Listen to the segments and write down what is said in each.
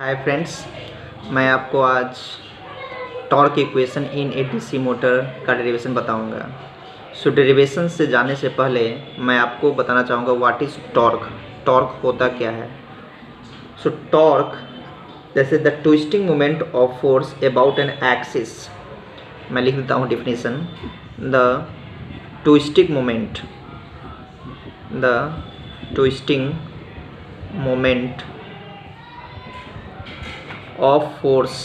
Hi friends, मैं आपको आज torque equation in A DC motor का डेरिवेशन बताऊंगा। सो डेरिवेशन से जाने से पहले मैं आपको बताना चाहूँगा व्हाट इज़ टॉर्क। टॉर्क होता क्या है। सो टॉर्क जैसे the twisting moment of force about an axis. मैं लिख देता हूँ definition. The twisting moment of force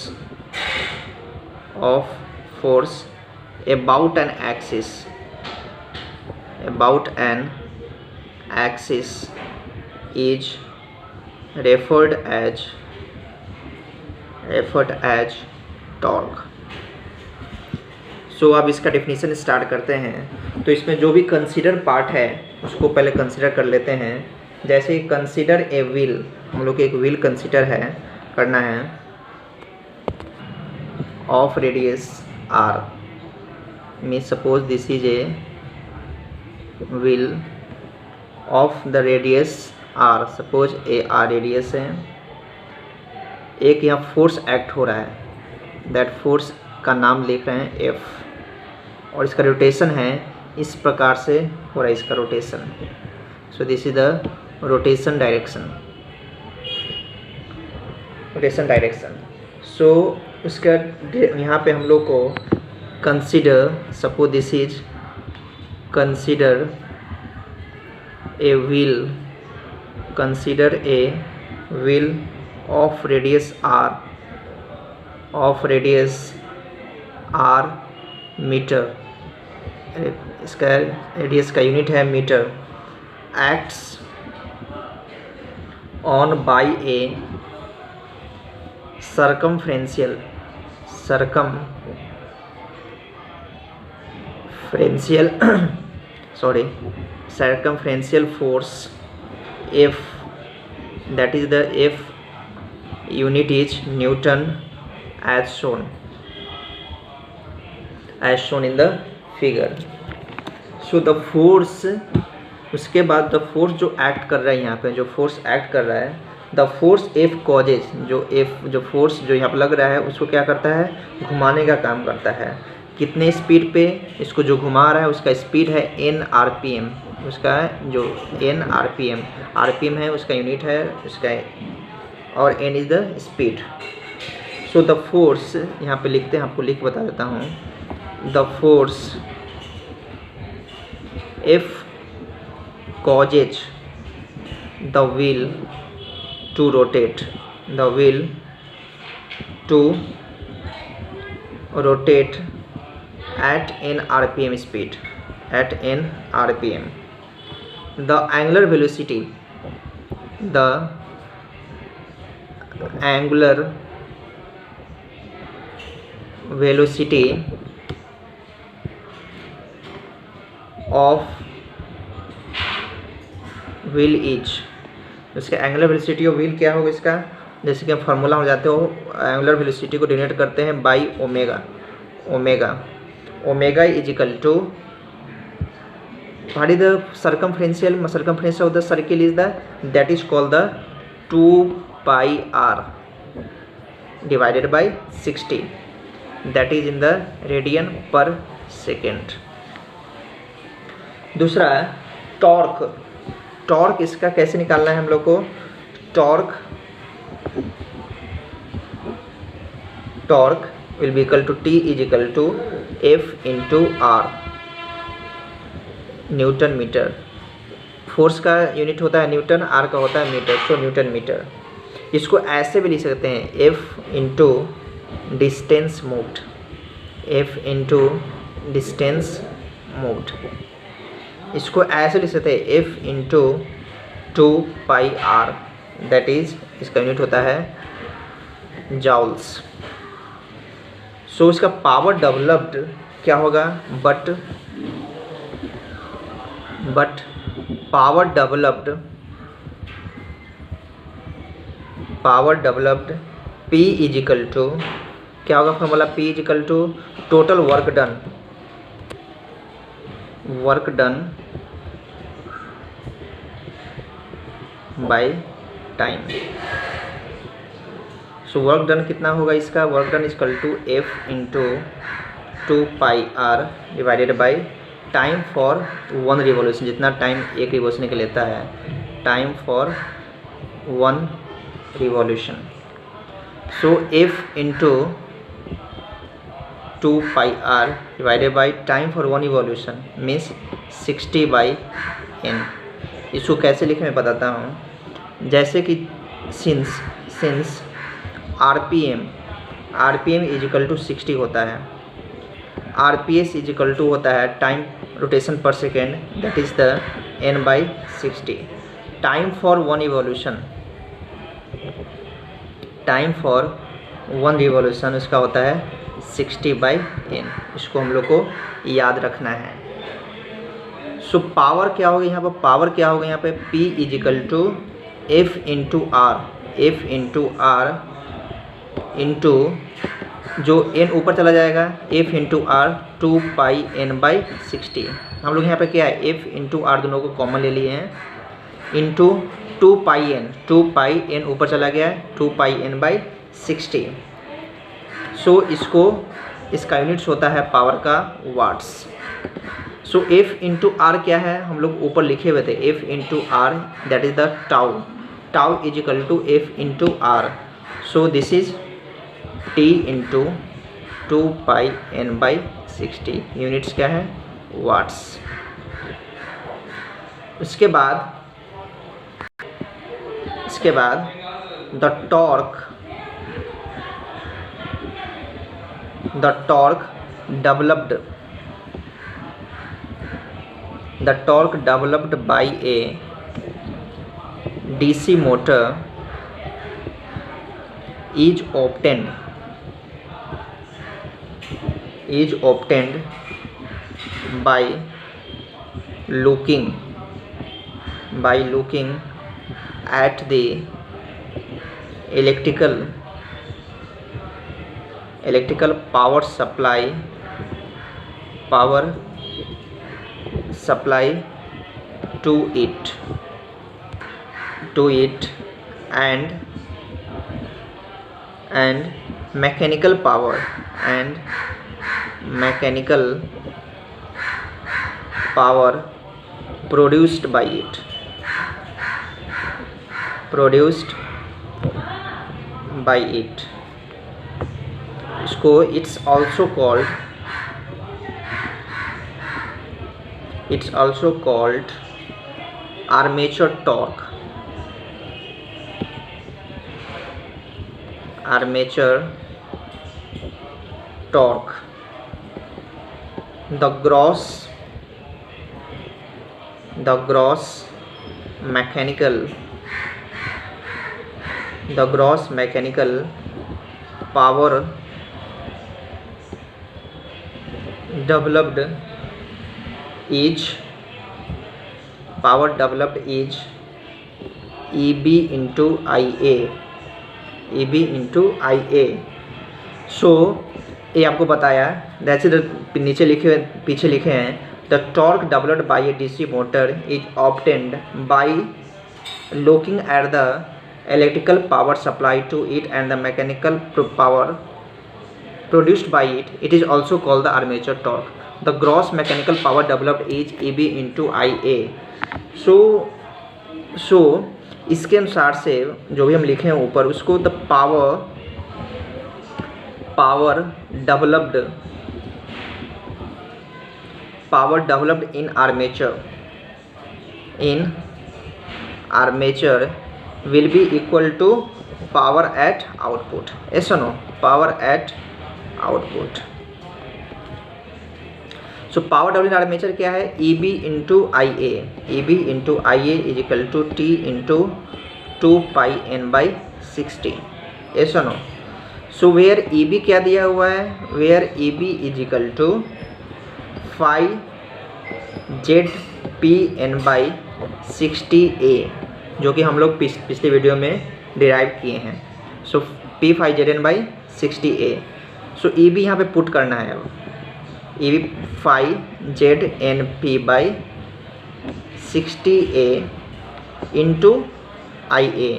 about an axis is referred as torque। सो अब इसका डेफिनेशन स्टार्ट करते हैं। तो इसमें जो भी कंसीडर पार्ट है उसको पहले कंसीडर कर लेते हैं। जैसे कंसीडर ए व्हील, हम लोग एक व्हील कंसीडर है करना है of radius r। means suppose this is a wheel of the radius r। suppose a r radius है। एक यहाँ फोर्स एक्ट हो रहा है, दैट फोर्स का नाम लिख रहे हैं F, और इसका रोटेशन है इस प्रकार से हो रहा है इसका rotation. So this is the rotation direction. So उसका यहाँ पे हम लोग को consider, suppose this is consider a wheel of radius r metre. इसका रेडियस का यूनिट है metre. Acts on by a circumferential force F, that is the F unit is Newton as shown in the figure। so the force, उसके बाद the force जो act कर रहा है, यहाँ पे जो फोर्स एक्ट कर रहा है द फोर्स F कॉजेज, जो फोर्स जो यहाँ पर लग रहा है उसको क्या करता है, घुमाने का काम करता है। कितने स्पीड पे इसको जो घुमा रहा है उसका स्पीड है n rpm। उसका जो n rpm है उसका यूनिट है उसका, और n is the speed. So the force यहाँ पे लिखते हैं, आपको लिख बता देता हूँ। The force F causes the wheel to rotate at n rpm speed, the angular velocity of wheel is, इसका एंगुलर वेलोसिटी ऑफ व्हील क्या होगा इसका, जैसे कि हम फार्मूला हो जाते हो, एंगुलर वेलोसिटी को डिनोट करते हैं by omega is equal to what is the circumference of the circle is the, that is called the 2πr divided by 60, that is in the radian per second. दूसरा है torque इसका कैसे निकालना है हम लोग को। Torque will be equal to T is equal to F into R newton metre. Force का यूनिट होता है न्यूटन, R का होता है मीटर, सो न्यूटन मीटर। इसको ऐसे भी लिख सकते हैं F इंटू डिस्टेंस मूव्ड। इसको ऐसे लिख सकते हैं F into 2πr, that is इसका यूनिट होता है जाउल्स। सो इसका पावर डेवलप्ड क्या होगा, but power developed P is equal to क्या होगा formula, P is equal to total work done by time. So work done कितना होगा इसका, work done equal to F into 2πr divided by time for 1 revolution, जितना time एक revolution के लेता है, time for 1 revolution. So F into 2πr divided by time for 1 revolution means 60/n। इसको कैसे लिखें मैं बताता हूँ। जैसे कि since RPM is equal to 60 होता है, आरपीएस इज इक्वल टू होता है time rotation per second, that is the n/60। Time for 1 revolution, time for 1 revolution उसका होता है 60/n। इसको हम लोग को याद रखना है। सो पावर क्या होगा यहाँ पर, पावर क्या होगा यहाँ पे, P is equal to F into R into जो n ऊपर चला जाएगा, f इंटू आर 2πn/60। हम लोग यहाँ पे क्या है, f इंटू आर दोनों को कॉमन ले लिए हैं, इंटू 2πn ऊपर चला गया है 2πn/60। सो इसका यूनिट्स होता है पावर का watts. So f into R क्या है, हम लोग ऊपर लिखे हुए थे, f into R that is the tau is equal to f into R. So this is t into 2πn/60, units क्या है, वाट्स। इसके बाद the torque developed by a DC motor is obtained by looking at the electrical power supply to it and mechanical power produced by it, इसको it's also called armature torque। The gross mechanical power developed is EB into IA। सो ये आपको बताया, जैसे नीचे पीछे लिखे हैं, the torque developed by A DC motor is obtained by looking at the electrical power supply to it and the mechanical power produced by it. It is also called the armature torque. The gross mechanical power developed is EB into IA। so इसके अनुसार से जो भी हम लिखे हैं ऊपर उसको, the power developed in armature will be equal to power at output। yes or no, power at output। so power developed in armature क्या है, EB into IA is equal to T into 2πn/60। yes or no। so where EB क्या दिया हुआ है, where EB is equal to 5ZPn/60A, जो कि हम लोग पिछले वीडियो में डिराइव किए हैं। सो P5ZN/60A। सो EB यहाँ पे पुट करना है, अब EB 5ZNP/60A into IA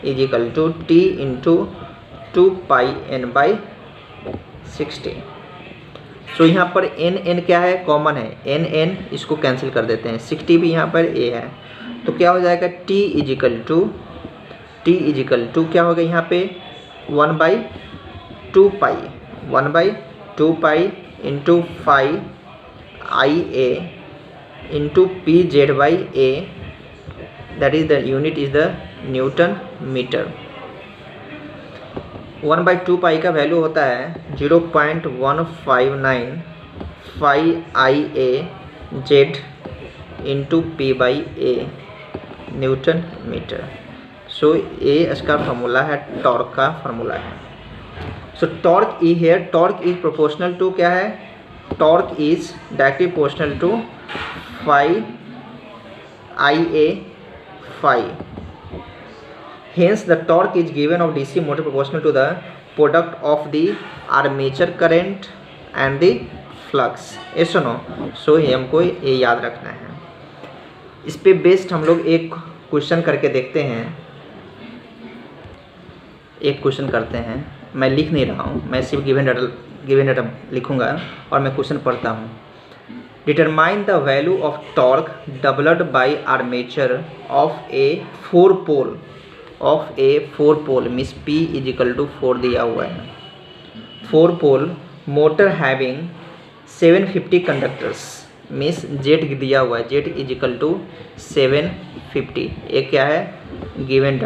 is equal to T into 2πn/60। So यहाँ पर n क्या है, कॉमन है, n इसको कैंसिल कर देते हैं, 60 भी यहाँ पर a है, तो क्या हो जाएगा t इज इक्वल टू क्या होगा यहाँ पे 1/2π into 5IA into pz/a, that is the unit is the newton metre. 1/2π का वैल्यू होता है 0.1595IA/z into p/a Newton metre. सो ये इसका फार्मूला है, टॉर्क का फार्मूला है। सो टॉर्क ई here, torque is proportional to क्या है, torque is directly proportional to 5IA/5। Hence the torque is given of DC motor proportional to the product of the armature current and the flux। yes or no? So ये हमको ये याद रखना है। इस पे बेस्ड हम लोग एक क्वेश्चन करके देखते हैं। एक क्वेश्चन करते हैं, मैं लिख नहीं रहा हूँ, मैं सिर्फ गिवन डाटा लिखूँगा और मैं क्वेश्चन पढ़ता हूँ। Determine the value of torque doubled by armature of a 4 pole means P is equal to 4 दिया हुआ है। 4 pole motor having 750 conductors means Z दिया हुआ है, Z इज इक्वल टू 750। ये क्या है, गिवन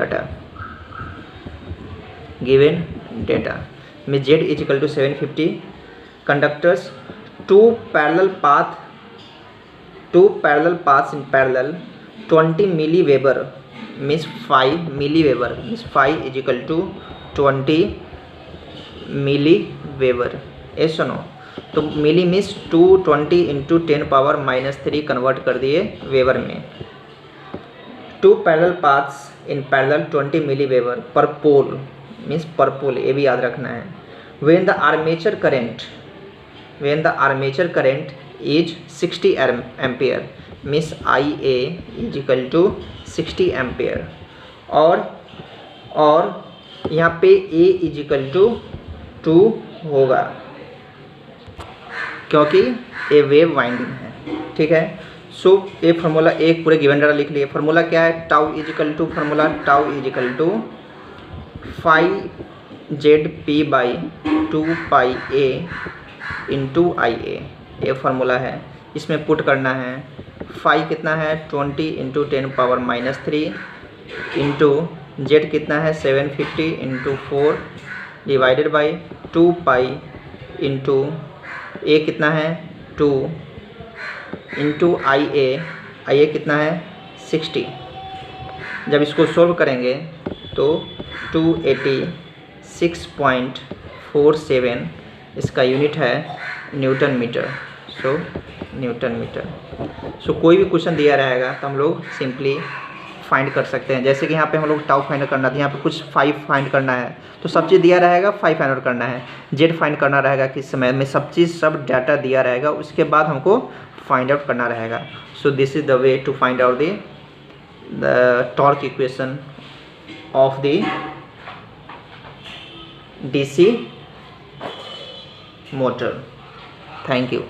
डेटा में Z is equal to 750 conductors, two parallel paths in parallel 20 milliweber means 5 milliweber means 5 is equal to 20 milliweber। yes or no? तो मिली means 220 into 10⁻³ convert कर दिए वेबर में। 2 parallel paths in parallel 20 milliweber पर pole means पर पोल, ये भी याद रखना है। When the armature current is 60 ampere means IA is equal to 60 ampere और यहाँ पे A इज इक्वल टू 2 होगा क्योंकि ये वेव वाइंडिंग है। ठीक है, सो ये फार्मूला एक पूरे गिवन डाटा लिख लिए। फार्मूला क्या है, tau is equal to 5ZP/2πA into IA, ये फार्मूला है। इसमें पुट करना है 5 कितना है 20 इंटू 10⁻³ इंटू Z कितना है 750 into 4 divided by 2π into A कितना है 2 इंटू IA कितना है 60। जब इसको सोल्व करेंगे तो 286.47 इसका यूनिट है न्यूटन मीटर। Newton metre. कोई भी क्वेश्चन दिया रहेगा तो हम लोग सिंपली फाइंड कर सकते हैं। जैसे कि यहाँ पे हम लोग टाउ फाइंड करना था, यहाँ पे कुछ 5 फाइंड करना है तो सब चीज़ दिया रहेगा, 5 फाइंड आउट करना है। जेड फाइंड करना रहेगा किस समय में, सब डाटा दिया रहेगा, उसके बाद हमको फाइंड आउट करना रहेगा। So this is the way to find out the torque equation of the DC motor। Thank you।